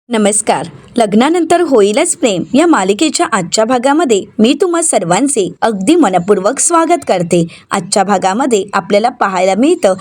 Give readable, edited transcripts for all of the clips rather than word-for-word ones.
नमस्कार. लग्नानंतर होईलच प्रेम या मालिकेच्या आजच्या भागामध्ये मी तुम्हा सर्वांचे अगदी मनपूर्वक स्वागत करते. आजच्या भागामध्ये आपल्याला पाहायला मिळतं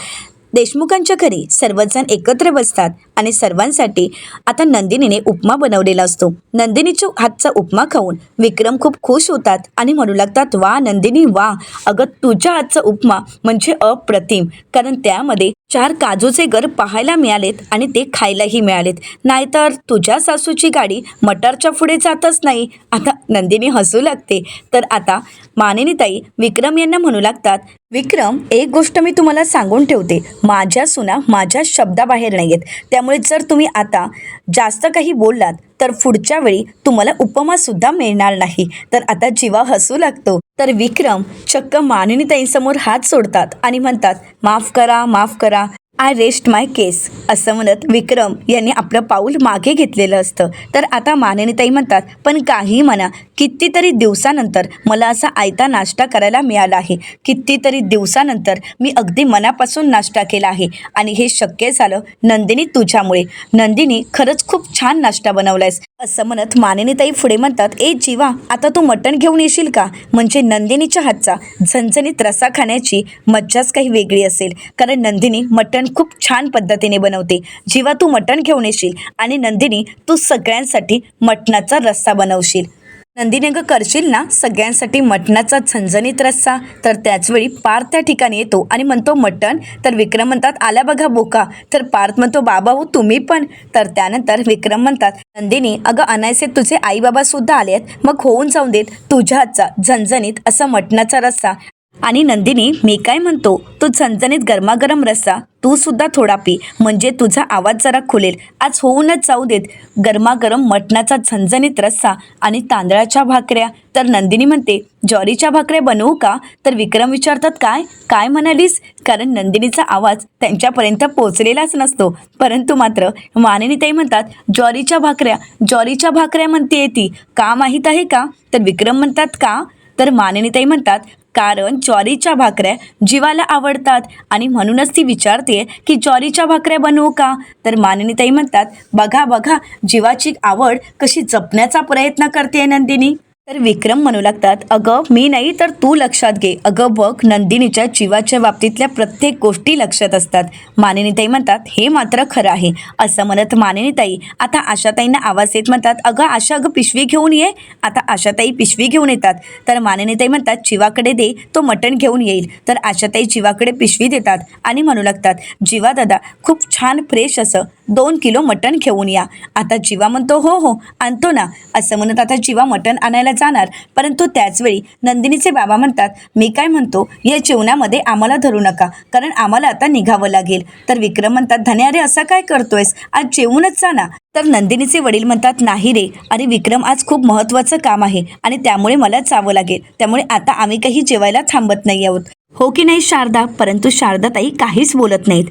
देशमुखांच्या घरी सर्वजण एकत्र बसतात आणि सर्वांसाठी आता नंदिनीने उपमा बनवलेला असतो. नंदिनीच्या हातचा उपमा खाऊन विक्रम खूप खुश होतात आणि म्हणू लागतात, वा नंदिनी वा, अगं तुझ्या हातचा उपमा म्हणजे अप्रतिम. कारण त्यामध्ये 4 काजूचे गर पाहायला मिळालेत आणि ते खायलाही मिळालेत. नाहीतर तुझ्या सासूची गाडी मटारच्या पुढे जातच नाही. आता नंदिनी हसू लागते. तर आता मानिनीताई विक्रम यांना म्हणू लागतात, विक्रम, एक गोष्ट मी तुम्हाला सांगून ठेवते, माझ्या सुना माझ्या शब्दाबाहेर नाही आहेत. त्यामुळे जर तुम्ही आता जास्त काही बोललात तर पुढच्या वेळी तुम्हाला उपमासुद्धा मिळणार नाही. तर आता जीवा हसू लागतो. तर विक्रम चक्क मानिनीताईंसमोर हात सोडतात आणि म्हणतात, माफ करा, माफ करा, आय रेस्ट माय केस, असं म्हणत विक्रम यांनी आपलं पाऊल मागे घेतलेलं असतं. तर आता मानिनीताई म्हणतात, पण काही म्हणा, कितीतरी दिवसानंतर मला असा आयता नाश्ता करायला मिळाला आहे. कितीतरी दिवसानंतर मी अगदी मनापासून नाश्ता केला आहे आणि हे शक्य झालं नंदिनी तुझ्यामुळे. नंदिनी, खरंच खूप छान नाश्ता बनवलायस, असं म्हणत मानिनीताई पुढे म्हणतात, ए जीवा, आता तू मटण घेऊन येशील का? म्हणजे नंदिनीच्या हातचा झणझणीत रस्सा खाण्याची मज्जाच काही वेगळी असेल. कारण नंदिनी मटण खूप छान पद्धतीने बनवते. जीवा, तू मटण घेऊन येशील आणि नंदिनी तू सगळ्यांसाठी मटणाचा रस्सा बनवशील. नंदिनी, अगं करशील ना सगळ्यांसाठी मटणाचा झणझणीत रस्सा? तर त्याचवेळी पार्थ त्या ठिकाणी येतो आणि म्हणतो, मटण? तर विक्रम म्हणतात, आला बघा बोका. तर पार्थ म्हणतो, बाबा हो तुम्ही पण? तर त्यानंतर विक्रम म्हणतात, नंदिनी, अगं अनायसे तुझे आई बाबा सुद्धा आले आहेत, मग होऊन जाऊन देत तुझ्या हातचा झणझणीत असा मटणाचा रस्सा. आणि नंदिनी, मी काय म्हणतो, तो झणझणीत गरमागरम रस्सा तू सुद्धा थोडा पी, म्हणजे तुझा आवाज जरा खुलेल. आज होऊनच जाऊ देत गरमागरम मटणाचा झणझणीत रस्सा आणि तांदळाच्या भाकऱ्या. तर नंदिनी म्हणते, ज्वारीच्या भाकऱ्या बनवू का? तर विक्रम विचारतात, काय काय म्हणालीस? कारण नंदिनीचा आवाज त्यांच्यापर्यंत पोचलेलाच नसतो. परंतु मात्र मानिनीताई म्हणतात, ज्वारीच्या भाकऱ्या म्हणते ती, का माहीत आहे का? तर विक्रम म्हणतात, का? तर मानिनीताई म्हणतात, कारण ज्वारीच्या भाकऱ्या जीवाला आवडतात आणि म्हणूनच ती विचारते की ज्वारीच्या भाकऱ्या बनवू का? तर मानिनीताई म्हणतात, बघा बघा, जीवाची आवड कशी जपण्याचा प्रयत्न करते नंदिनी. तर विक्रम म्हणू लागतात, अगं मी नाही तर तू लक्षात घे. अगं बघ, नंदिनीच्या जीवाच्या बाबतीतल्या प्रत्येक गोष्टी लक्षात असतात. मानिनीताई म्हणतात, हे मात्र खरं आहे, असं म्हणत मानिनीताई आता आशाताईंना आवाज येत म्हणतात, अगं आशा, अगं पिशवी घेऊन ये. आता आशाताई पिशवी घेऊन येतात. तर मानिनीताई म्हणतात, जीवाकडे दे, तो मटण घेऊन येईल. तर आशाताई जीवाकडे पिशवी देतात आणि म्हणू लागतात, जीवा दादा, खूप छान फ्रेश असं 2 किलो मटण घेऊन या. आता जीवा म्हणतो, हो हो आणतो ना, असं म्हणत आता जीवा मटण आणायला जाणार. परंतु त्याचवेळी नंदिनीचे बाबा म्हणतात, मी काय म्हणतो, या जेवणामध्ये आम्हाला धरू नका, कारण आम्हाला आता निघावं लागेल. तर विक्रम म्हणतात, धन्या रे, असं काय करतोयस, आज जेवूनच जा ना. तर नंदिनीचे वडील म्हणतात, नाही रे, अरे विक्रम, आज खूप महत्त्वाचं काम आहे आणि त्यामुळे मला जावं लागेल. त्यामुळे आता आम्ही काही जेवायला थांबत नाही आहोत. हो की नाही शारदा? परंतु शारदाताई काहीच बोलत नाहीत.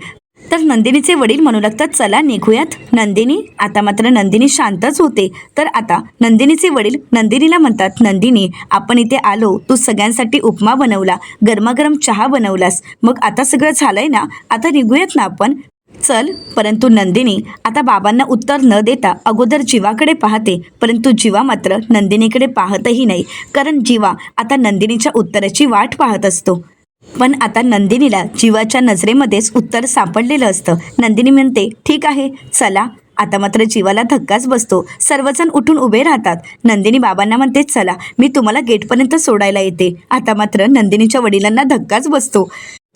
तर नंदिनीचे वडील म्हणू लागतात, चला निघूयात. नंदिनी, आता मात्र नंदिनी शांतच होते. तर आता नंदिनीचे वडील नंदिनीला म्हणतात, नंदिनी, आपण इथे आलो, तू सगळ्यांसाठी उपमा बनवला, गरमागरम चहा बनवलास, मग आता सगळं झालंय ना, आता निघूयात ना आपण, चल. परंतु नंदिनी आता बाबांना उत्तर न देता अगोदर जीवाकडे पाहते. परंतु जीवा मात्र नंदिनीकडे पाहतही नाही, कारण जीवा आता नंदिनीच्या उत्तराची वाट पाहत असतो. पण आता नंदिनीला जीवाच्या नजरेमध्येच उत्तर सापडलेलं असतं. नंदिनी म्हणते, ठीक आहे चला. आता मात्र जीवाला धक्काच बसतो. सर्वजण उठून उभे राहतात. नंदिनी बाबांना म्हणते, चला मी तुम्हाला गेटपर्यंत सोडायला येते. आता मात्र नंदिनीच्या वडिलांना धक्काच बसतो,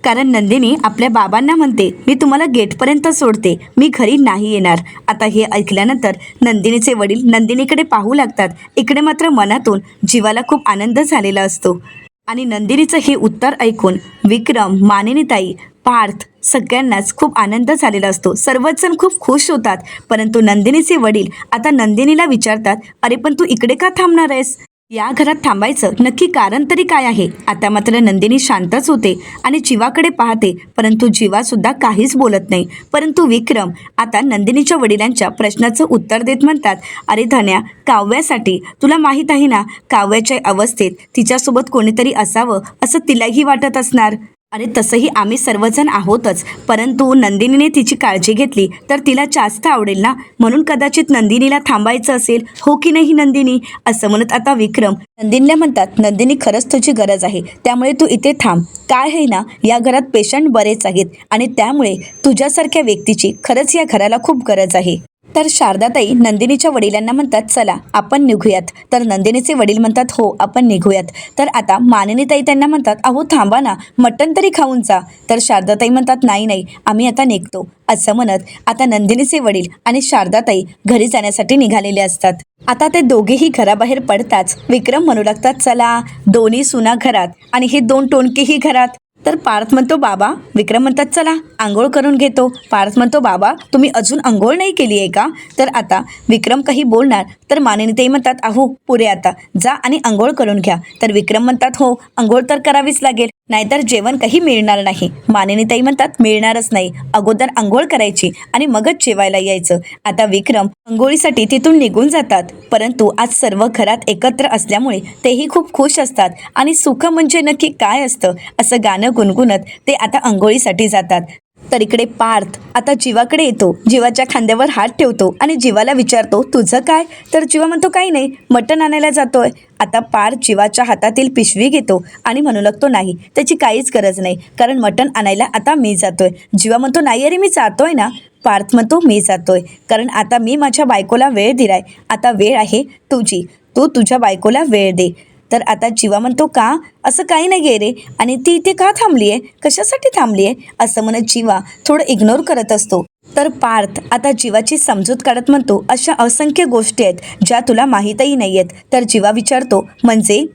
कारण नंदिनी आपल्या बाबांना म्हणते, मी तुम्हाला गेटपर्यंत सोडते, मी घरी नाही येणार. आता हे ऐकल्यानंतर नंदिनीचे वडील नंदिनीकडे पाहू लागतात. इकडे मात्र मनातून जीवाला खूप आनंद झालेला असतो. आणि नंदिनीचं हे उत्तर ऐकून विक्रम, मानिनीताई, पार्थ सगळ्यांनाच खूप आनंद झालेला असतो. सर्वच जण खूप खुश होतात. परंतु नंदिनीचे वडील आता नंदिनीला विचारतात, अरे पण तू इकडे का थांबणार आहेस? या घरात थांबायचं नक्की कारण तरी काय आहे? आता मात्र नंदिनी शांतच होते आणि जीवाकडे पाहते. परंतु जीवा सुद्धा काहीच बोलत नाही. परंतु विक्रम आता नंदिनीच्या वडिलांच्या प्रश्नाचं उत्तर देत म्हणतात, अरे धन्या, काव्यासाठी तुला माहीत आहे ना, काव्याच्या अवस्थेत तिच्यासोबत कोणीतरी असावं असं तिलाही वाटत असणार. अरे तसंही आम्ही सर्वजण आहोतच, परंतु नंदिनीने तिची काळजी घेतली तर तिला जास्त आवडेल ना, म्हणून कदाचित नंदिनीला थांबायचं असेल, हो की नाही नंदिनी? असं म्हणत आता विक्रम नंदिनीला म्हणतात, नंदिनी खरंच तुझी गरज आहे, त्यामुळे तू इथे थांब. काय आहे ना, या घरात पेशंट बरेच आहेत आणि त्यामुळे तुझ्यासारख्या व्यक्तीची खरंच या घराला खूप गरज आहे. तर शारदाताई नंदिनीच्या वडिलांना म्हणतात, चला आपण निघूयात. तर नंदिनीचे वडील म्हणतात, हो आपण निघूयात. तर आता मानिनीताई त्यांना म्हणतात, अहो थांबा ना, मटण तरी खाऊन जा. तर शारदाताई म्हणतात, नाही नाही, आम्ही आता निघतो. असं म्हणत आता नंदिनीचे वडील आणि शारदाताई घरी जाण्यासाठी निघालेले असतात. आता ते दोघेही घराबाहेर पडताच विक्रम म्हणू लागतात, चला दोन्ही सुना घरात आणि हे दोन टोणकेही घरात. तर पार्थ म्हणतो, बाबा. विक्रम म्हणतात, चला आंघोळ करून घेतो. पार्थ म्हणतो, बाबा तुम्ही अजून आंघोळ नाही केली आहे का? तर आता विक्रम काही बोलणार तर मानिनीताई म्हणतात, अहो पुरे आता जा आणि आंघोळ करून घ्या. तर विक्रम म्हणतात, हो आंघोळ तर करावीच लागेल, नाहीतर जेवण काही मिळणार नाही. मानिनीताई म्हणतात, मिळणारच नाही, अगोदर आंघोळ करायची आणि मगच जेवायला यायचं. आता विक्रम आंघोळीसाठी तिथून निघून जातात, परंतु आज सर्व घरात एकत्र असल्यामुळे तेही खूप खुश असतात आणि सुख म्हणजे नक्की काय असतं असं गाणं गुणगुणत ते आता आंघोळीसाठी जातात. तर इकडे पार्थ आता जीवाकडे येतो, जीवाच्या खांद्यावर हात ठेवतो आणि जीवाला विचारतो, तुझं काय? तर जीवा म्हणतो, काही नाही, मटण आणायला जातोय. आता पार्थ जीवाच्या हातातील पिशवी घेतो आणि म्हणू लागतो, नाही त्याची काहीच गरज नाही, कारण मटण आणायला आता मी जातोय. जीवा म्हणतो, नाही अरे मी जातोय ना. पार्थ म्हणतो, मी जातोय कारण आता मी माझ्या बायकोला वेळ दिलाय, आता वेळ आहे तुझी, तू तुझ्या बायकोला वेळ दे. तर आता जीवा म्हणतो, का? असं काही नाही गे रे, आणि ती इथे का थांबली आहे, कशासाठी थांबली आहे? असं म्हणत जीवा थोडं इग्नोर करत असतो. तर पार्थ आता जीवाची समजूत काढत म्हणतो, अशा असंख्य गोष्टी आहेत ज्या तुला माहीतही नाही आहेत. तर जीवा विचारतो, म्हणजे?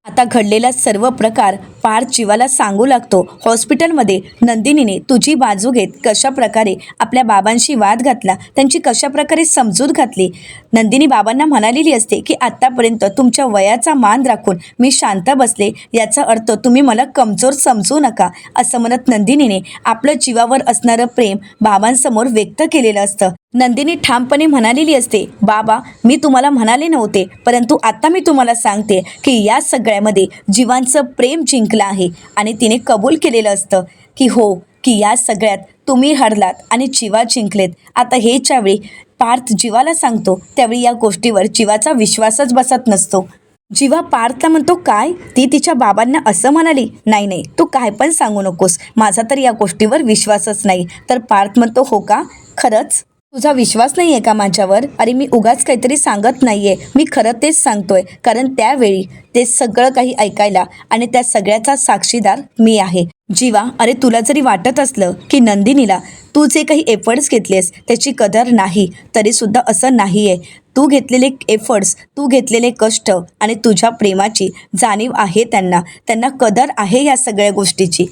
आता घडलेला सर्व प्रकार पार्थ जीवाला सांगू लागतो. हॉस्पिटलमध्ये नंदिनीने तुझी बाजू घेत कशा प्रकारे आपल्या बाबांशी वाद घातला, त्यांची कशा प्रकारे समजूत घातली. नंदिनी बाबांना म्हणालेली असते की आत्तापर्यंत तुमच्या वयाचा मान राखून मी शांत बसले, याचा अर्थ तुम्ही मला कमजोर समजू नका. असं म्हणत नंदिनीने आपलं जीवावर असणारं प्रेम बाबांसमोर व्यक्त केलेलं असतं. नंदिनी ठामपणे म्हणालेली असते, बाबा मी तुम्हाला म्हणाले नव्हते, परंतु आता मी तुम्हाला सांगते की या सगळ्यामध्ये जीवांचं प्रेम जिंकलं आहे आणि तिने कबूल केलेलं असतं की हो, की या सगळ्यात तुम्ही हरलात आणि जीवा जिंकलेत. आता हे ज्यावेळी पार्थ जीवाला सांगतो त्यावेळी या गोष्टीवर जीवाचा विश्वासच बसत नसतो. जीवा पार्थला म्हणतो, काय? ती तिच्या बाबांना असं म्हणाली? नाही नाही, तू काय पण सांगू नकोस, माझा तर या गोष्टीवर विश्वासच नाही. तर पार्थ म्हणतो, हो का, खरंच तुझा विश्वास नाही आहे का माझ्यावर? अरे मी उगाच काहीतरी सांगत नाही आहे, मी खरं तेच सांगतोय, कारण त्यावेळी ते सगळं काही ऐकायला आणि त्या सगळ्याचा साक्षीदार मी आहे. जीवा, अरे तुला जरी वाटत असलं की नंदिनीला तू जे काही एफर्ट्स घेतलेस त्याची कदर नाही, तरीसुद्धा असं नाही आहे. तू घेतलेले एफर्ट्स, तू घेतलेले कष्ट आणि तुझ्या प्रेमाची जाणीव आहे त्यांना, त्यांना कदर आहे या सगळ्या गोष्टीची.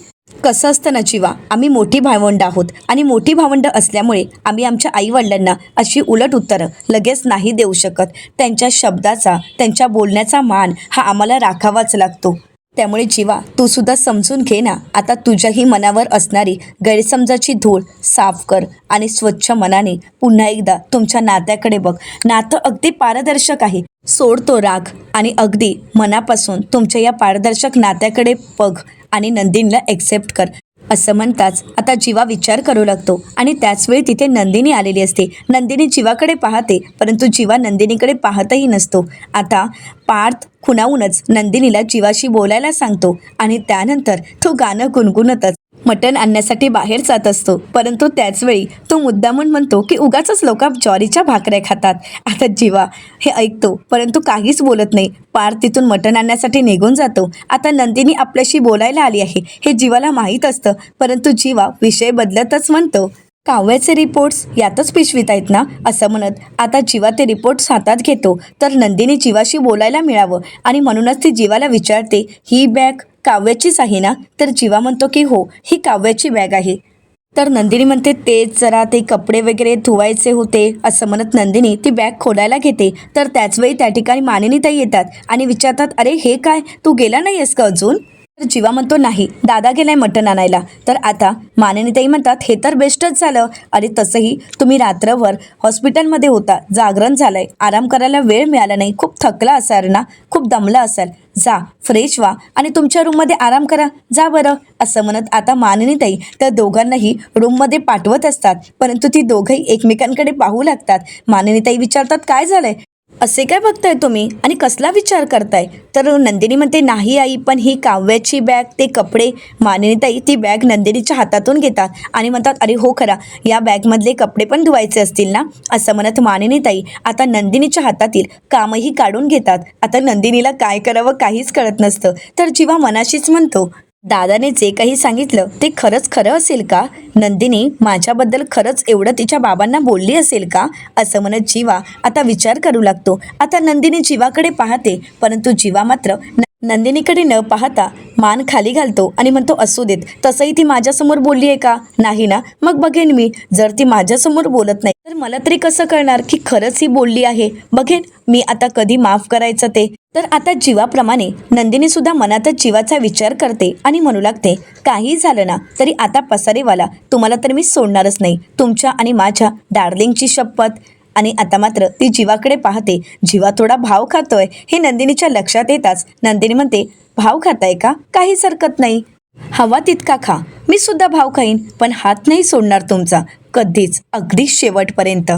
कसं असतं ना जीवा, आम्ही मोठी भावंड आहोत आणि मोठी भावंड असल्यामुळे आम्ही आमच्या आईवडिलांना अशी उलट उत्तरं लगेच नाही देऊ शकत. त्यांच्या शब्दाचा, त्यांच्या बोलण्याचा मान हा आम्हाला राखावाच लागतो. त्यामुळे जीवा तू सुद्धा समजून घे ना, आता तुझ्याही मनावर असणारी गैरसमजाची धूळ साफ कर आणि स्वच्छ मनाने पुन्हा एकदा तुमच्या नात्याकडे बघ. नातं अगदी पारदर्शक आहे, सोड तो राग आणि अगदी मनापासून तुमच्या या पारदर्शक नात्याकडे बघ आणि नंदिनीला एक्सेप्ट कर. असं म्हणताच आता जीवा विचार करू लागतो आणि त्याचवेळी तिथे नंदिनी आलेली असते. नंदिनी जीवाकडे पाहते, परंतु जीवा नंदिनीकडे पाहतही नसतो. आता पार्थ खुणावूनच नंदिनीला जीवाशी बोलायला सांगतो आणि त्यानंतर तो गाणं गुणगुणतच मटण आणण्यासाठी बाहेर जात असतो. परंतु त्याचवेळी तो मुद्दामून म्हणतो की उगाचच लोक ज्वारीच्या भाकऱ्या खातात. आता जीवा हे ऐकतो परंतु काहीच बोलत नाही. पार्थ तिथून मटण आणण्यासाठी निघून जातो. आता नंदिनी आपल्याशी बोलायला आली आहे हे जीवाला माहीत असतं, परंतु जीवा विषय बदलतच म्हणतो, काव्याचे रिपोर्ट्स यातच पिशवीत आहेत ना. असं म्हणत आता जीवा ते रिपोर्ट्स हातात घेतो. तर नंदिनी जीवाशी बोलायला मिळावं आणि म्हणूनच ती जीवाला विचारते, ही बॅग काव्याचीच आहे ना? तर जीवा म्हणतो की हो, ही काव्याची बॅग आहे. तर नंदिनी म्हणते, तेच जरा ते कपडे वगैरे धुवायचे होते. असं म्हणत नंदिनी ती बॅग खोलायला घेते. तर त्याचवेळी त्या ठिकाणी मानिनीताई येतात आणि विचारतात, अरे हे काय, तू गेला नाही आहेस का अजून? तर जीवा म्हणतो नाही, दादा गेलाय मटण आणायला. तर आता मानिनीताई म्हणतात हे तर बेस्टच झालं. अरे तसंही तुम्ही रात्रभर हॉस्पिटलमध्ये होता, जागरण झालंय, आराम करायला वेळ मिळाला नाही, खूप थकला असाल ना, खूप दमला असाल, जा फ्रेश व्हा आणि तुमच्या रूममध्ये आराम करा, जा बरं. असं म्हणत आता मानिनीताई त्या दोघांनाही रूममध्ये पाठवत असतात. परंतु ती दोघंही एकमेकांकडे पाहू लागतात. मानिनीताई विचारतात काय झालंय, असे काय बघताय तुम्ही आणि कसला विचार करताय. तर नंदिनी म्हणते नाही आई, पण ही काव्याची बॅग, ते कपडे. मानिनीताई ती बॅग नंदिनीच्या हातातून घेतात आणि म्हणतात अरे हो खरा, या बॅगमधले कपडे पण धुवायचे असतील ना. असं म्हणत मानिनीताई आता नंदिनीच्या हातातील कामही काढून घेतात. आता नंदिनीला काय करावं काहीच कळत नसतं. तर जीवा मनाशीच म्हणतो दादाने जे काही सांगितलं ते खरंच खरं असेल का. नंदिनी माझ्याबद्दल खरंच एवढं तिच्या बाबांना बोलली असेल का. असं म्हणत जीवा आता विचार करू लागतो. आता नंदिनी जीवाकडे पाहते, परंतु जीवा मात्र नंदिनीकडे न पाहता मान खाली घालतो आणि म्हणतो असू देत, तसंही ती माझ्यासमोर बोलली आहे का, नाही ना, मग बघेन मी. जर ती माझ्यासमोर बोलत नाही तर मला तरी कसं कळणार की खरंच ही बोलली आहे. बघेन मी आता कधी माफ करायचं ते. तर आता जीवाप्रमाणे नंदिनी सुद्धा मनातच जीवाचा विचार करते आणि म्हणू लागते काही झालं ना तरी आता पसारेवाला तुम्हाला तर मी सोडणारच नाही, तुमच्या आणि माझ्या डार्लिंगची शपथ. आणि आता मात्र ती जीवाकडे पाहते. जीवा थोडा भाव खातोय हे नंदिनीच्या लक्षात येताच नंदिनी म्हणते भाव खाताय का, काहीच हरकत नाही, हवा तितका खा, मी सुद्धा भाव खाईन, पण हात नाही सोडणार तुमचा कधीच, अगदी शेवटपर्यंत.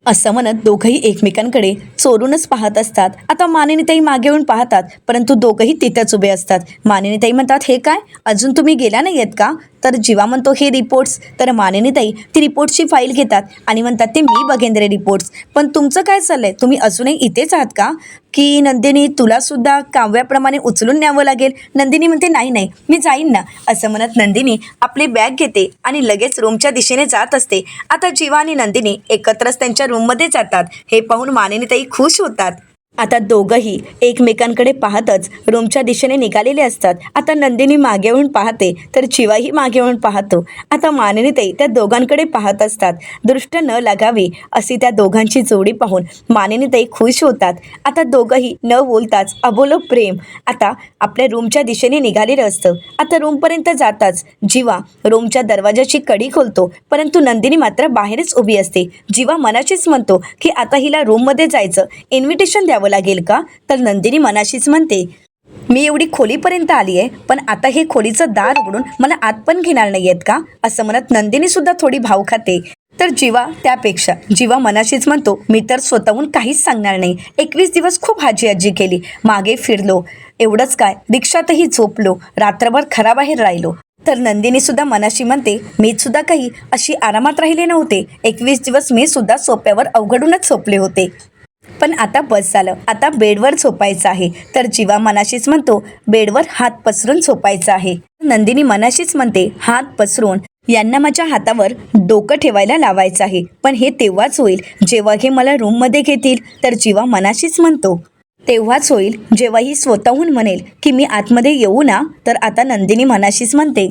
असं म्हणत दोघंही एकमेकांकडे चोरूनच पाहत असतात. आता मानिनीताई मागे येऊन पाहतात, परंतु दोघंही तिथेच उभे असतात. मानिनीताई म्हणतात हे काय, अजून तुम्ही गेला नाही आहेत का. तर जीवा म्हणतो हे रिपोर्ट्स. तर मानिनीताई ती रिपोर्ट्सची फाईल घेतात आणि म्हणतात ते मी बघेन रे रिपोर्ट्स, पण तुमचं काय चाललंय, तुम्ही अजूनही इथेच आहात का. की नंदिनी तुला सुद्धा काव्याप्रमाणे उचलून न्यावं लागेल. नंदिनी म्हणते नाही नाही, मी जाईन ना. असं म्हणत नंदिनी आपली बॅग घेते आणि लगेच रूमच्या दिशेने जात असते. आता जीवा आणि नंदिनी एकत्रच त्यांच्या रूममध्ये जातात. हे पाहून मानिनीताई खुश होतात. आता दोघंही एकमेकांकडे पाहतच रूमच्या दिशेने निघालेले असतात. आता नंदिनी मागे येऊन पाहते तर जीवाही मागे येऊन पाहतो. आता मानिनीताई त्या दोघांकडे पाहत असतात. दृष्ट न लागावी अशी त्या दोघांची जोडी पाहून मानिनीताई खुश होतात. आता दोघंही न बोलताच अबोलो प्रेम आता आपल्या रूमच्या दिशेने निघालेलं असतं. आता रूमपर्यंत जाताच जीवा रूमच्या दरवाजाची कडी खोलतो, परंतु नंदिनी मात्र बाहेरच उभी असते. जीवा मनाशीच म्हणतो की आता हिला रूममध्ये जायचं, इन्व्हिटेशन द्यावं लागेल का. तर नंदिनी मनाशीच म्हणते मी एवढी खोलीपर्यंत आली आहे, पण आता हे खोलीचं दार उघडून मला आत पण घेणार नाही आहेत का. असं म्हणत नंदिनी सुद्धा थोडी भाव खाते. तर जीवा त्यापेक्षा जीवा मनाशीच म्हणतो मी तर स्वतःहून काहीच सांगणार नाही. 21 दिवस खूप हाजी आजी केली, मागे फिरलो, एवढंच काय रिक्षातही झोपलो, रात्रभर घराबाहेर राहिलो. तर नंदिनी सुद्धा मनाशी म्हणते मी सुद्धा काही अशी आरामात राहिले नव्हते, 21 दिवस मी सुद्धा सोप्यावर अवघडूनच झोपले होते, पण आता बस झालं, आता बेडवर झोपायचं आहे. तर जीवा मनाशीच म्हणतो बेडवर हात पसरून झोपायचं आहे. नंदिनी मनाशीच म्हणते हात पसरून यांना माझ्या हातावर डोकं ठेवायला लावायचं आहे, पण हे तेव्हाच होईल जेव्हा हे मला रूममध्ये घेतील. तर जीवा मनाशीच म्हणतो तेव्हाच होईल जेव्हा ही स्वतःहून म्हणेल की मी आतमध्ये येऊ ना. तर आता नंदिनी मनाशीच म्हणते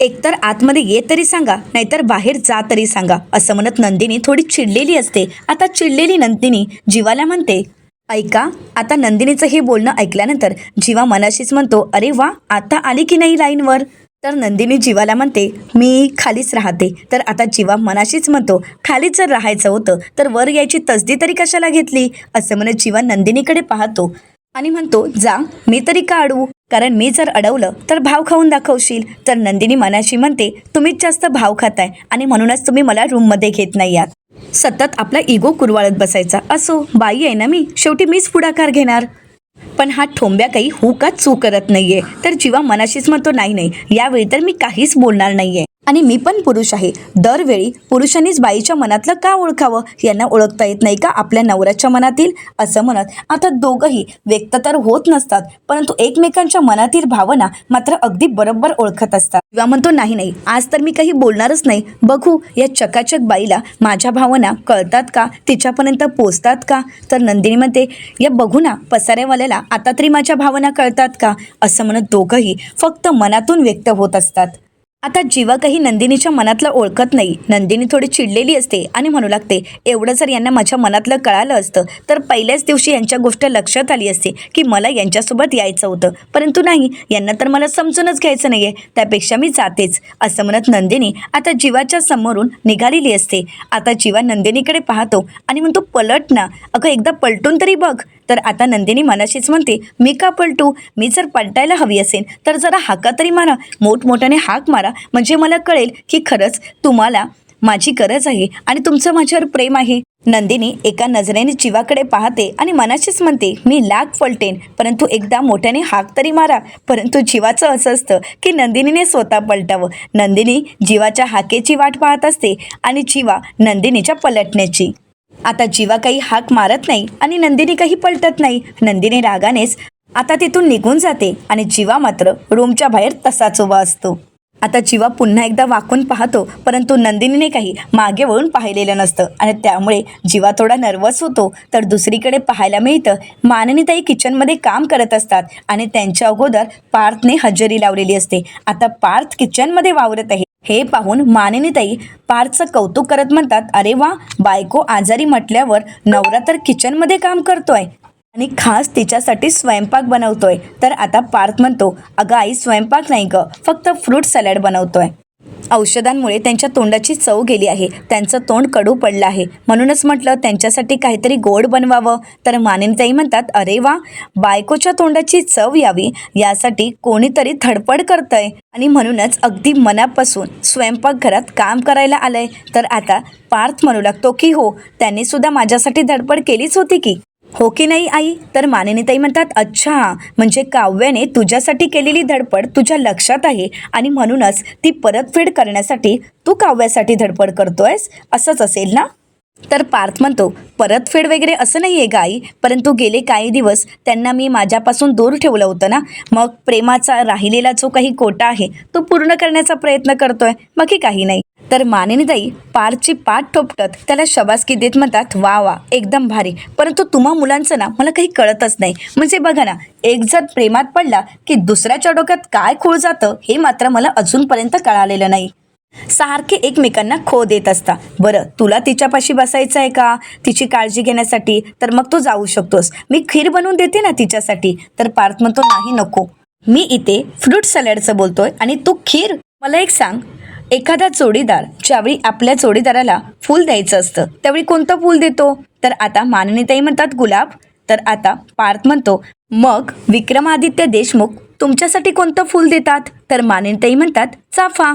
एकतर आतमध्ये ये तरी सांगा, नाहीतर बाहेर जा तरी सांगा. असं म्हणत नंदिनी थोडी चिडलेली असते. आता चिडलेली नंदिनी जीवाला म्हणते ऐका. आता नंदिनीचं हे बोलणं ऐकल्यानंतर जीवा मनाशीच म्हणतो अरे वा, आता आली की नाही लाईनवर. तर नंदिनी जीवाला म्हणते मी खालीच राहते. तर आता जीवा मनाशीच म्हणतो खालीच जर राहायचं होतं तर वर यायची तसदी तरी कशाला घेतली. असं म्हणत जीवा नंदिनीकडे पाहतो आणि म्हणतो जा, मी तरी का अडवू, कारण मी जर अडवलं तर भाव खाऊन दाखवशील. तर नंदिनी मनाशी म्हणते तुम्हीच जास्त भाव खाताय आणि म्हणूनच तुम्ही मला रूममध्ये घेत नाही आहात. सतत आपला इगो कुरवाळत बसायचा. असो, बाई आहे ना मी, शेवटी मीच पुढाकार घेणार. पण हा ठोंब्या काही हू का चू करत नाहीये. तर जीवा मनाशीच म्हणतो नाही नाही, यावेळी तर मी काहीच बोलणार नाहीये आणि मी पण पुरुष आहे. दरवेळी पुरुषांनीच बाईच्या मनातलं का ओळखावं, यांना ओळखता येत नाही का आपल्या नवऱ्याच्या मनातील. असं म्हणत आता दोघंही व्यक्त तर होत नसतात, परंतु एकमेकांच्या मनातील भावना मात्र अगदी बरोबर ओळखत असतात. किंवा म्हणतो नाही नाही, आज तर मी काही बोलणारच नाही, बघू या चकाचक बाईला माझ्या भावना कळतात का, तिच्यापर्यंत पोचतात का. तर नंदिनी म्हणते या बघू ना, पसारेवाल्याला आता तरी माझ्या भावना कळतात का. असं म्हणत दोघंही फक्त मनातून व्यक्त होत असतात. आता जीवा काही नंदिनीच्या मनातलं ओळखत नाही. नंदिनी थोडी चिडलेली असते आणि म्हणू लागते, एवढं जर यांना माझ्या मनातलं कळालं असतं तर पहिल्याच दिवशी यांच्या गोष्ट लक्षात आली असते की मला यांच्यासोबत यायचं होतं, परंतु नाही, यांना तर मला समजूनच घ्यायचं नाही आहे, त्यापेक्षा मी जातेच, असं म्हणत नंदिनी आता जीवाच्या समोरून निघालेली असते. आता जीवा नंदिनीकडे पाहतो आणि म्हणतो, पलट ना, अगं एकदा पलटून तरी बघ. तर आता नंदिनी मनाशीच म्हणते, मी का पलटू, मी जर पलटायला हवी असेल तर जरा हाका तरी मारा, मोठमोठ्याने हाक मारा, म्हणजे मला कळेल की खरंच तुम्हाला माझी गरज आहे आणि तुमचं माझ्यावर प्रेम आहे. नंदिनी एका नजरेने जीवाकडे पाहते आणि मनाशीच म्हणते, मी लाख पलटेन, परंतु एकदा मोठ्याने हाक तरी मारा. परंतु जीवाचं असं असतं की नंदिनीने स्वतः पलटावं. नंदिनी जीवाच्या हाकेची वाट पाहत असते आणि जीवा नंदिनीच्या पलटण्याची. आता जीवा काही हाक मारत नाही आणि नंदिनी काही पलटत नाही. नंदिनी रागानेच आता तिथून निघून जाते आणि जीवा मात्र रूमच्या बाहेर तसाच उभा असतो. आता जीवा पुन्हा एकदा वाकून पाहतो, परंतु नंदिनीने काही मागे वळून पाहिलेलं नसतं आणि त्यामुळे जीवा थोडा नर्वस होतो. तर दुसरीकडे पाहायला मिळतं, माननीताई किचनमध्ये काम करत असतात आणि त्यांच्या अगोदर पार्थने हजेरी लावलेली असते. आता पार्थ किचनमध्ये वावरत आहे हे पाहून माननीताई पार्थचं कौतुक करत म्हणतात, अरे वा, बायको आजारी म्हटल्यावर नवरा तर किचनमध्ये काम करतोय आणि खास तिच्यासाठी स्वयंपाक बनवतोय. तर आता पार्थ म्हणतो, अगं आई, स्वयंपाक नाही ग, फक्त फ्रूट सॅलड बनवतोय. औषधांमुळे त्यांच्या तोंडाची चव गेली आहे, त्यांचं तोंड कडू पडलं आहे, म्हणूनच म्हटलं त्यांच्यासाठी काहीतरी गोड बनवावं. तर मानिनीताई म्हणतात, अरे वा, बायकोच्या तोंडाची चव यावी यासाठी कोणीतरी धडपड करतंय आणि म्हणूनच अगदी मनापासून स्वयंपाकघरात काम करायला आलंय. तर आता पार्थ म्हणू लागतो की हो, त्यांनी सुद्धा माझ्यासाठी धडपड केलीच होती की, हो की नाही आई. तर मानिनीताई म्हणतात, अच्छा, म्हणजे काव्याने तुझ्यासाठी केलेली धडपड तुझ्या लक्षात आहे आणि म्हणूनच ती परतफेड करण्यासाठी तू काव्यासाठी धडपड करतोयस, असंच असेल ना. तर पार्थ म्हणतो, परतफेड वगैरे असं नाही आहे गाई, परंतु गेले काही दिवस त्यांना मी माझ्यापासून दूर ठेवलं होतं ना, मग प्रेमाचा राहिलेला जो काही कोटा आहे तो पूर्ण करण्याचा प्रयत्न करतोय, बाकी काही नाही. तर मानिनीताई पार्थची पाठ ठोपटत त्याला शबासकी देत म्हणतात, वा वा, एकदम भारी, परंतु तुम्हा मुलांचं ना मला काही कळतच नाही. म्हणजे बघा ना, एक जर प्रेमात पडला की दुसऱ्याच्या डोक्यात काय खूळ जातं हे मात्र मला अजूनपर्यंत कळालेलं नाही. सारखे एकमेकांना खो देत असता. बरं, तुला तिच्यापाशी बसायचं आहे का तिची काळजी घेण्यासाठी, तर मग तू जाऊ शकतोस, मी खीर बनवून देते ना तिच्यासाठी. तर पार्थ म्हणतो, नाही नको, मी इथे फ्रूट सॅलडचं बोलतोय आणि तू खीर. मला एक सांग, एखादा जोडीदार ज्यावेळी आपल्या जोडीदाराला फूल द्यायचं असतं त्यावेळी कोणतं फूल देतो. तर आता माननीताई म्हणतात, गुलाब. तर आता पार्थ म्हणतो, मग विक्रमादित्य देशमुख तुमच्यासाठी कोणतं फूल देतात. तर माननीताई म्हणतात, चाफा.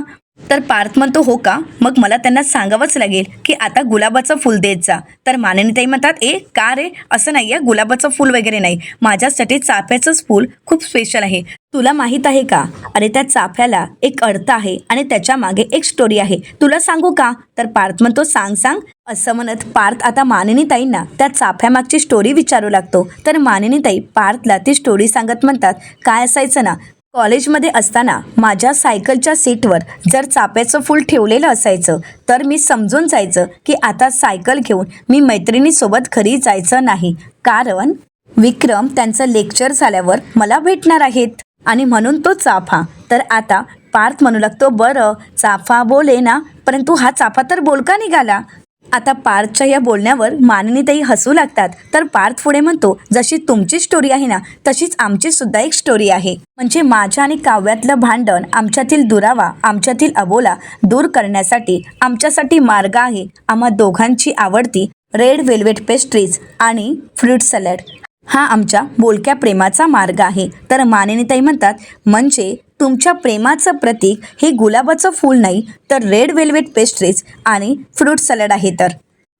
तर पार्थ म्हणतो, हो का, मग मला त्यांना सांगावंच लागेल की आता गुलाबाचं फूल देत जा. तर माननीताई म्हणतात, ए का रे, असं नाही आहे, गुलाबाचं फूल वगैरे नाही, माझ्यासाठी चाफ्याचंच फूल खूप स्पेशल आहे, तुला माहीत आहे का. अरे त्या चाफ्याला एक अर्थ आहे आणि त्याच्या मागे एक स्टोरी आहे, तुला सांगू का. तर पार्थ म्हणतो, सांग सांग. असं म्हणत पार्थ आता माननीताईंना त्या चाफ्यामागची स्टोरी विचारू लागतो. तर माननीताई पार्थला ती स्टोरी सांगत म्हणतात, काय असायचं ना, कॉलेजमध्ये असताना माझ्या सायकलच्या सीटवर जर चाफ्याचं फूल ठेवलेलं असायचं तर मी समजून जायचं की आता सायकल घेऊन मी मैत्रिणीसोबत घरी जायचं नाही, कारण विक्रम त्यांचं लेक्चर झाल्यावर मला भेटणार आहेत आणि म्हणून तो चाफा. तर आता पार्थ म्हणू लागतो, बरं चाफा बोले ना, परंतु हा चाफा तर बोलका निघाला. आता पार्थच्या या बोलण्यावर माननीताई हसू लागतात. तर पार्थ पुढे म्हणतो, जशी तुमची स्टोरी आहे ना तशीच आमची सुद्धा एक स्टोरी आहे, म्हणजे माझ्या आणि काव्यातलं भांडण, आमच्यातील दुरावा, आमच्यातील अबोला दूर करण्यासाठी आमच्यासाठी मार्ग आहे. आम्हा दोघांची आवडती रेड वेल्वेट पेस्ट्रीज आणि फ्रूट सॅलड हा आमच्या बोलक्या प्रेमाचा मार्ग आहे. तर माननीताई म्हणतात, म्हणजे तुमच्या प्रेमाचं प्रतीक हे गुलाबाचं फूल नाही तर रेड वेल्वेट पेस्ट्रीज आणि फ्रूट सॅलड आहे.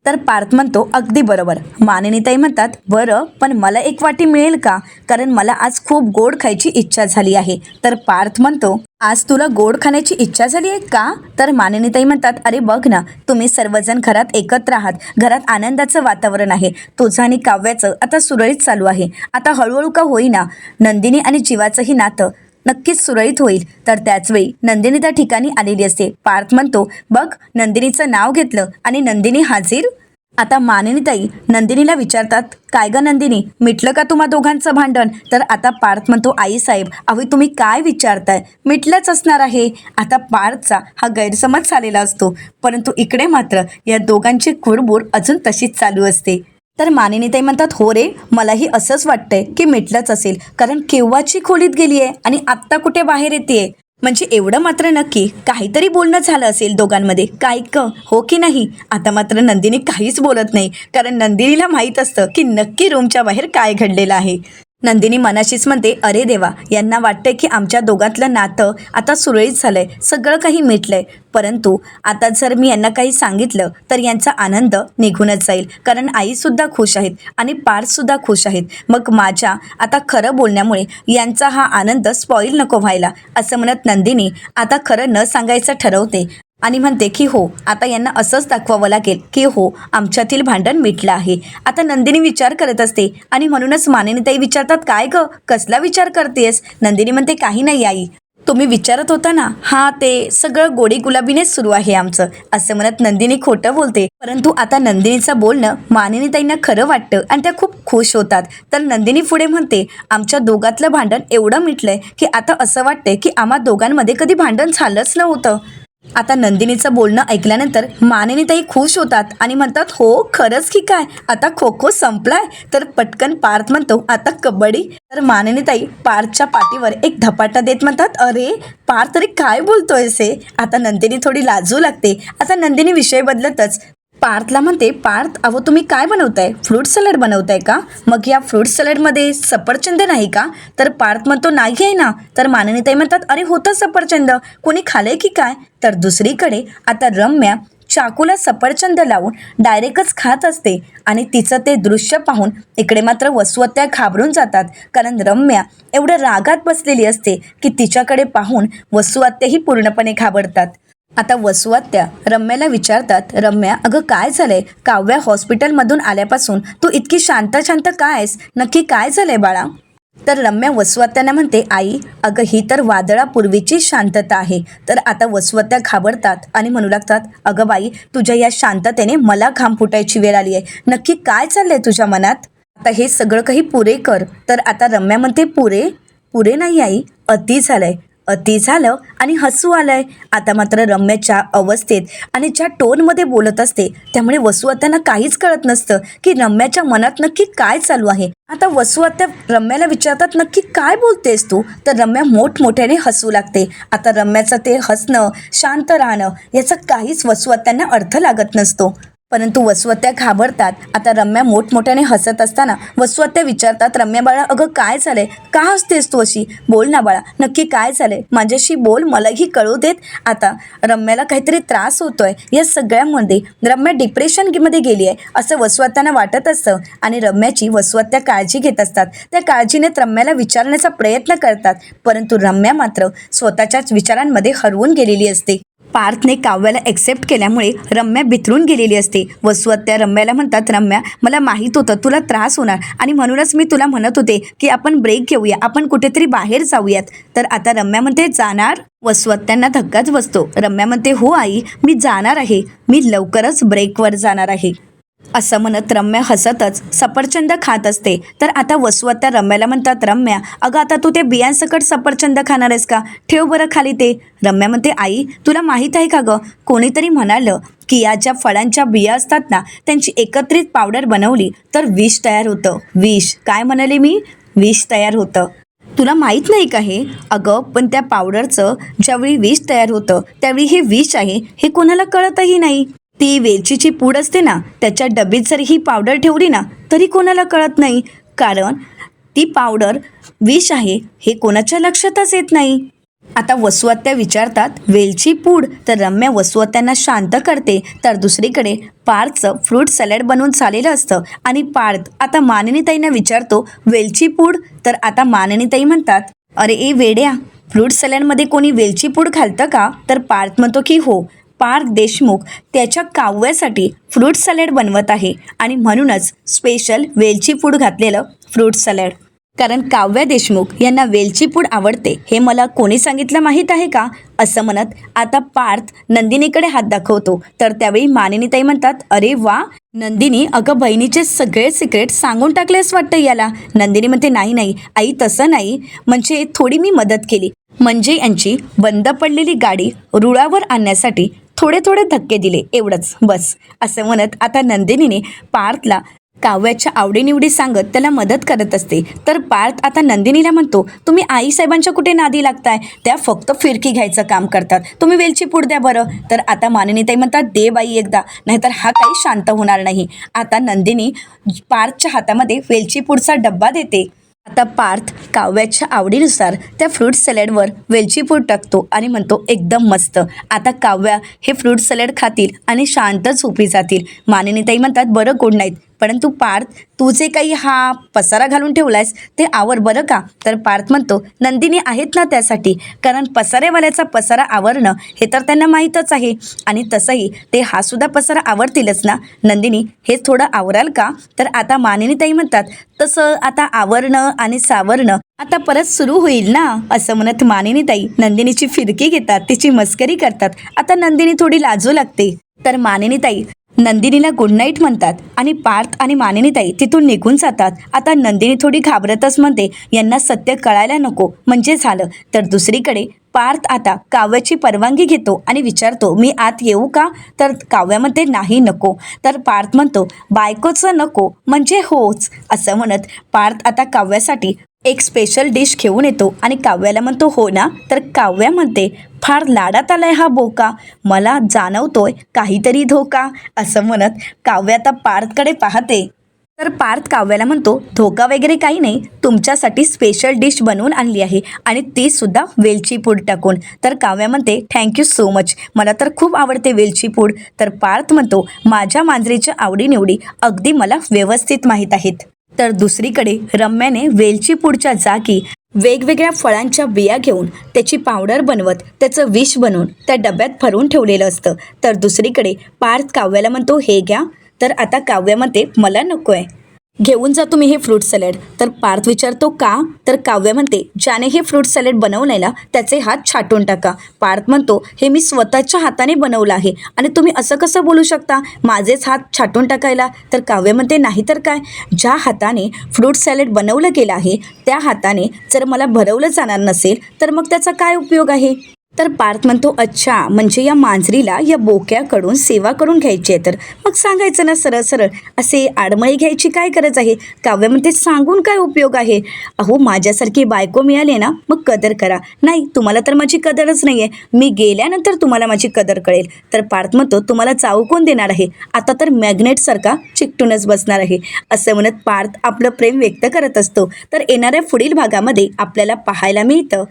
तर पार्थ म्हणतो, अगदी बरोबर. माननीताई म्हणतात, बरं पण मला एक वाटी मिळेल का, कारण मला आज खूप गोड खायची इच्छा झाली आहे. तर पार्थ म्हणतो, आज तुला गोड खाण्याची इच्छा झाली आहे का. तर माननीताई म्हणतात, अरे बघ ना, तुम्ही सर्वजण घरात एकत्र आहात, घरात आनंदाचं वातावरण आहे, तुझं आणि काव्याचं आता सुरळीत चालू आहे, आता हळूहळू का होईना नंदिनी आणि जीवाचंही नातं नक्कीच सुरळीत होईल. तर त्याचवेळी नंदिनी त्या ठिकाणी आलेली असते. पार्थ म्हणतो, बघ, नंदिनीचं नाव घेतलं आणि नंदिनी हाजीर. आता मानिनीताई नंदिनीला विचारतात, काय ग नंदिनी, मिटलं का तुम्हा दोघांचं भांडण? तर आता पार्थ म्हणतो, आई साहेब अहो तुम्ही काय विचारताय, मिटलंच असणार आहे. आता पार्थचा हा गैरसमज झालेला असतो, परंतु इकडे मात्र या दोघांची कुरबुर अजून तशीच चालू असते. तर मानिनीताई म्हणतात, हो रे, मलाही असंच वाटतंय की मिटलंच असेल, कारण केव्हाची खोलीत गेली आहे आणि आत्ता कुठे बाहेर येते. म्हणजे एवढं मात्र नक्की काहीतरी बोलणं झालं असेल दोघांमध्ये, काय हो की नाही? आता मात्र नंदिनी काहीच बोलत नाही, कारण नंदिनीला माहीत असतं की नक्की रूमच्या बाहेर काय घडलेलं आहे. नंदिनी मनाशीच म्हणते, अरे देवा, यांना वाटतंय की आमच्या दोघांतलं नातं आता सुरळीत झालंय, सगळं काही मिटलंय. परंतु आता जर मी यांना काही सांगितलं तर यांचा आनंद निघूनच जाईल, कारण आईसुद्धा खुश आहेत आणि पार्थसुद्धा खुश आहेत. मग माझ्या आता खरं बोलण्यामुळे यांचा हा आनंद स्पॉईल नको व्हायला, असं म्हणत नंदिनी आता खरं न सांगायचं ठरवते आणि म्हणते की हो, आता यांना असंच दाखवावं लागेल की हो, आमच्यातील भांडण मिटलं आहे. आता नंदिनी विचार करत असते आणि म्हणूनच मानिनीताई विचारतात, काय ग, कसला विचार करतेस? नंदिनी म्हणते, काही नाही आई, तुम्ही विचारत होता ना, हा ते सगळं गोडी गुलाबीनेच सुरू आहे आमचं, असं म्हणत नंदिनी खोटं बोलते. परंतु आता नंदिनीचं बोलणं मानिनीताईंना खरं वाटतं आणि त्या खूप खुश होतात. तर नंदिनी पुढे म्हणते, आमच्या दोघातलं भांडण एवढं मिटलंय की आता असं वाटतंय की आम्हा दोघांमध्ये कधी भांडण झालंच नव्हतं. आता नंदिनीचं बोलणं ऐकल्यानंतर मानिनीताई खुश होतात आणि म्हणतात, हो खरंच की काय, आता खो खो संपलाय? तर पटकन पार्थ म्हणतो, आता कबड्डी? तर मानिनीताई पार्थच्या पाठीवर एक धपाटा देत म्हणतात, अरे पार्थ, तरी काय बोलतोयस हे? आता नंदिनी थोडी लाजू लागते. आता नंदिनी विषय बदलतच पार्थला म्हणते, पार्थ अहो तुम्ही काय बनवताय, फ्रूट सॅलड बनवताय का? मग या फ्रूट सॅलडमध्ये सफरचंद नाही का? तर पार्थ म्हणतो, नाही आहे ना. तर मानिनीताई म्हणतात, अरे होतं सफरचंद, कोणी खाले की काय? तर दुसरीकडे आता रम्या चाकूला सफरचंद लावून डायरेक्टच खात असते आणि तिचं ते दृश्य पाहून इकडे मात्र वसुआत्या घाबरून जातात, कारण रम्या एवढं रागात बसलेली असते की तिच्याकडे पाहून वसुआत्याही पूर्णपणे घाबरतात. आता वसुआत्या रम्याला विचारतात, रम्या अगं काय झालंय? काव्या हॉस्पिटलमधून आल्यापासून तू इतकी शांत शांत काय आहेस? नक्की काय झालंय बाळा? तर रम्या वसुआत्यांना म्हणते, आई अगं ही तर वादळापूर्वीची शांतता आहे. तर आता वसुआत्या घाबरतात आणि म्हणू लागतात, अगं बाई, तुझ्या या शांततेने मला घाम फुटायची वेळ आली आहे. नक्की काय चाललंय तुझ्या मनात? आता हे सगळं काही पुरे कर. तर आता रम्या म्हणते, पुरे पुरे नाही आई, अति झालंय, अति झालं आणि हसू आलंय. आता मात्र रम्याच्या अवस्थेत आणि ज्या टोनमध्ये बोलत असते त्यामुळे वसुआत्यांना काहीच कळत नसतं की रम्याच्या मनात नक्की काय चालू आहे. आता वसुआत्या रम्याला विचारतात, नक्की काय बोलतेस तू? तर रम्या मोठमोठ्याने हसू लागते. आता रम्याचं ते हसणं, शांत राहणं याचा काहीच वसुआत्यांना अर्थ लागत नसतो, परंतु वसुआत्या घाबरतात. आता रम्या मोठमोठ्याने हसत असताना वसुआत्या विचारतात, रम्या बाळा अगं काय झालंय, का हसतेस तू अशी? बोल ना बाळा, नक्की काय झालंय, माझ्याशी बोल, मलाही कळू देत. आता रम्याला काहीतरी त्रास होतोय, या सगळ्यामध्ये रम्या डिप्रेशनमध्ये गेली आहे असं वसुआत्यांना वाटत असतं आणि रम्याची वसुआत्या काळजी घेत असतात. त्या काळजीने रम्याला विचारण्याचा प्रयत्न करतात, परंतु रम्या मात्र स्वतःच्याच विचारांमध्ये हरवून गेलेली असते. पार्थने काव्याला एक्सेप्ट केल्यामुळे रम्या बिथरून गेलेली असते. वसुआत्या रम्याला म्हणतात, रम्या मला माहीत होतं तुला त्रास होणार आणि म्हणूनच मी तुला म्हणत होते की आपण ब्रेक घेऊया, आपण कुठेतरी बाहेर जाऊयात. तर आता रम्या म्हणते, जाणार? वसुआत्यांना धक्काच बसतो. रम्या म्हणते, हो आई, मी जाणार आहे, मी लवकरच ब्रेकवर जाणार आहे, असं म्हणत रम्या हसतच सफरचंद खात असते. तर आता वसुआत्या रम्याला म्हणतात, रम्या अगं आता तू ते बियांसकट सफरचंद खाणार आहेस का? ठेव बरं खाली ते. रम्या म्हणते, आई तुला माहीत आहे का गं, कोणीतरी म्हणालं की या ज्या फळांच्या बिया असतात ना, त्यांची एकत्रित पावडर बनवली तर विष तयार होतं. विष? काय म्हणाले मी? विष तयार होतं. तुला माहीत नाही का हे? अगं पण त्या पावडरचं ज्यावेळी विष तयार होतं त्यावेळी हे विष आहे हे कोणाला कळतही नाही. ती वेलचीची पूड असते ना, त्याच्या डबीत जर ही पावडर ठेवली ना तरी कोणाला कळत नाही, कारण ती पावडर विष आहे हे कोणाच्या लक्षातच येत नाही. आता वसुआत्या विचारतात, वेलची पूड? तर रम्या वसुआत्यांना शांत करते. तर दुसरीकडे पार्थचं फ्रूट सॅलड बनवून झालेलं असतं आणि पार्थ आता मानिनीताईंना विचारतो, वेलची पूड? तर आता मानिनीताई म्हणतात, अरे ए वेड्या, फ्रूट सॅलडमध्ये कोणी वेलची पूड घालतं का? तर पार्थ म्हणतो की हो, पार्थ देशमुख त्याच्या काव्यासाठी फ्रूट सॅलड बनवत आहे आणि म्हणूनच स्पेशल वेलची पूड घातलेलं फ्रूट सॅलड, कारण काव्या देशमुख यांना वेलची पूड आवडते हे मला कोणी सांगितलं माहीत आहे का? असं म्हणत आता पार्थ नंदिनीकडे हात दाखवतो. तर त्यावेळी मानिनीताई म्हणतात, अरे वा, नंदिनी, अगं बहिणीचे सगळे सिक्रेट सांगून टाकलेस वाटतं याला. नंदिनी म्हणते, नाही नाही आई, तसं नाही, म्हणजे थोडी मी मदत केली. म्हणजे यांची बंद पडलेली गाडी रुळावर आणण्यासाठी थोडे थोडे धक्के दिले, एवढंच बस. असं म्हणत आता नंदिनीने पार्थला काव्याच्या आवडीनिवडी सांगत त्याला मदत करत असते. तर पार्थ आता नंदिनीला म्हणतो, तुम्ही आईसाहेबांच्या कुठे नादी लागताय, त्या फक्त फिरकी घ्यायचं काम करतात, तुम्ही वेलची पूड द्या बरं. तर आता मानिनीताई म्हणतात, दे बाई एकदा, नाहीतर हा काही शांत होणार नाही. आता नंदिनी पार्थच्या हातामध्ये वेलची पूडचा डब्बा देते. आता पार्थ काव्याच्या आवडीनुसार त्या फ्रूट सॅलडवर वेलची पूड टाकतो आणि म्हणतो, एकदम मस्त. आता काव्या हे फ्रूट सॅलड खातील आणि शांत झोपी जातील. मानिनीताई म्हणतात, बरं गुड नाईट. परंतु पार्थ, तू जे काही हा पसारा घालून ठेवलायस ते आवर बरं का. तर पार्थ म्हणतो, नंदिनी आहेत ना त्यासाठी, कारण पसारेवाल्याचा पसारा आवरणं हे तर त्यांना माहीतच आहे, आणि तसंही ते हा सुद्धा पसारा आवरतीलच ना. नंदिनी, हे थोडं आवराल का. तर आता मानिनीताई म्हणतात, तसं आता आवरणं आणि सावरणं आता परत सुरू होईल ना. असं म्हणत मानिनीताई नंदिनीची फिरकी घेतात, तिची मस्करी करतात. आता नंदिनी थोडी लाजू लागते. तर मानिनीताई नंदिनीला गुड नाईट म्हणतात आणि पार्थ आणि मानिनीताई तिथून निघून जातात. आता नंदिनी थोडी घाबरतच म्हणते, यांना सत्य कळायला नको म्हणजे झालं. तर दुसरीकडे पार्थ आता काव्याची परवानगी घेतो आणि विचारतो, मी आत येऊ का. तर काव्यामध्ये नाही, नको. तर पार्थ म्हणतो, बायकोचं नको म्हणजे होच. असं म्हणत पार्थ आता काव्यासाठी एक स्पेशल डिश घेऊन येतो आणि काव्याला म्हणतो, हो ना. तर काव्या म्हणते, फार लाडात आलाय हा बोका, मला जाणवतोय काहीतरी धोका. असं म्हणत काव्या आता पार्थकडे पाहते. तर पार्थ काव्याला म्हणतो, धोका वगैरे काही नाही, तुमच्यासाठी स्पेशल डिश बनवून आणली आहे आणि ती सुद्धा वेलची पूड टाकून. तर काव्या म्हणते, थँक्यू सो मच, मला तर खूप आवडते वेलची पूड. तर पार्थ म्हणतो, माझ्या मांजरीच्या आवडीनिवडी अगदी मला व्यवस्थित माहीत आहेत. तर दुसरीकडे रम्याने वेलची पूडच्या जागी वेगवेगळ्या फळांच्या बिया घेऊन त्याची पावडर बनवत त्याचं विष बनवून त्या डब्यात भरून ठेवलेलं असतं. तर दुसरीकडे पार्थ काव्याला म्हणतो, हे घ्या. तर आता काव्या म्हणते, मला नको आहे, घेऊन जा तुम्ही हे फ्रूट सॅलड. तर पार्थ विचारतो, का. तर काव्य म्हणते, ज्याने हे फ्रूट सॅलड बनवलंय ना त्याचे हात छाटून टाका. पार्थ म्हणतो, हे मी स्वतःच्या हाताने बनवलं आहे आणि तुम्ही असं कसं बोलू शकता माझेच हात छाटून टाकायला. तर काव्य म्हणते, नाही तर काय, ज्या हाताने फ्रूट सॅलड बनवलं गेलं आहे त्या हाताने जर मला भरवलं जाणार नसेल तर मग त्याचा काय उपयोग आहे. तर पार्थ म्हणतो, अच्छा, म्हणजे या मांजरीला या बोक्याकडून सेवा करून घ्यायची आहे, तर मग सांगायचं ना सरळ सरळ, असे आडमळी घ्यायची काय गरज आहे. काव्य म्हणते, सांगून काय उपयोग आहे, अहो माझ्यासारखी बायको मिळाली ना मग कदर करा. नाही, तुम्हाला तर माझी कदरच नाही आहे, मी गेल्यानंतर तुम्हाला माझी कदर कळेल. तर पार्थ म्हणतो, तुम्हाला चावू कोण देणार आहे, आता तर मॅग्नेटसारखा चिकटूनच बसणार आहे. असं म्हणत पार्थ आपलं प्रेम व्यक्त करत असतो. तर येणाऱ्या पुढील भागामध्ये आपल्याला पाहायला मिळतं,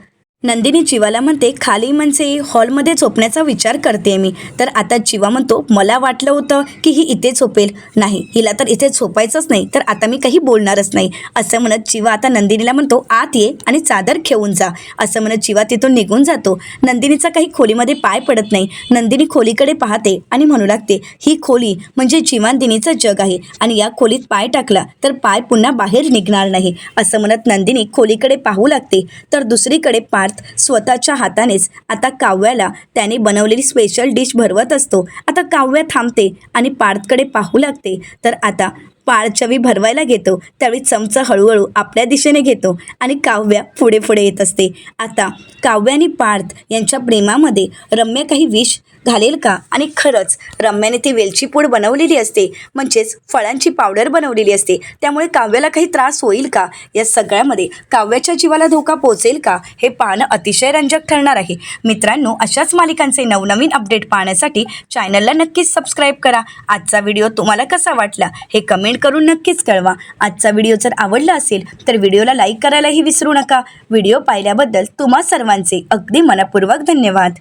नंदिनी जीवाला म्हणते, खाली म्हणजे हॉलमध्ये झोपण्याचा विचार करते मी. तर आता जीवा म्हणतो, मला वाटलं होतं की ही इथे झोपेल, नाही, हिला तर इथे झोपायचंच नाही, तर आता मी काही बोलणारच नाही. असं म्हणत जीवा आता नंदिनीला म्हणतो, आत ये आणि चादर घेऊन जा. असं म्हणत जीवा तिथून निघून जातो. नंदिनीचा काही खोलीमध्ये पाय पडत नाही. नंदिनी खोलीकडे पाहते आणि म्हणू लागते, ही खोली म्हणजे जीवांदिनीचं जग आहे आणि या खोलीत पाय टाकला तर पाय पुन्हा बाहेर निघणार नाही. असं म्हणत नंदिनी खोलीकडे पाहू लागते. तर दुसरीकडे स्वतःच्या हातानेच आता काव्याला त्याने बनवलेली स्पेशल डिश भरवत असतो. आता काव्या थांबते आणि पार्थकडे पाहू लागते. तर आता पार्थ चवी भरवायला घेतो त्यावेळी चमचा हळूहळू आपल्या दिशेने घेतो आणि काव्या पुढे पुढे येत असते. आता काव्या आणि पार्थ यांच्या प्रेमामध्ये रम्या काही विष घालेल का, आणि खरंच रम्याने ती वेलची पूड बनवलेली असते, म्हणजेच फळांची पावडर बनवलेली असते, त्यामुळे काव्याला काही त्रास होईल का, या सगळ्यामध्ये काव्याच्या जीवाला धोका पोहोचेल का, हे पाहणं अतिशय रंजक ठरणार आहे. मित्रांनो, अशाच मालिकांचे नवनवीन अपडेट पाहण्यासाठी चॅनलला नक्कीच सबस्क्राईब करा. आजचा व्हिडिओ तुम्हाला कसा वाटला हे कमेंट करून नक्कीच कळवा. आजचा व्हिडिओ जर आवडला असेल तर व्हिडिओला लाईक करायलाही विसरू नका. व्हिडिओ पाहिल्याबद्दल तुम्हा सर्वांचे अगदी मनपूर्वक धन्यवाद.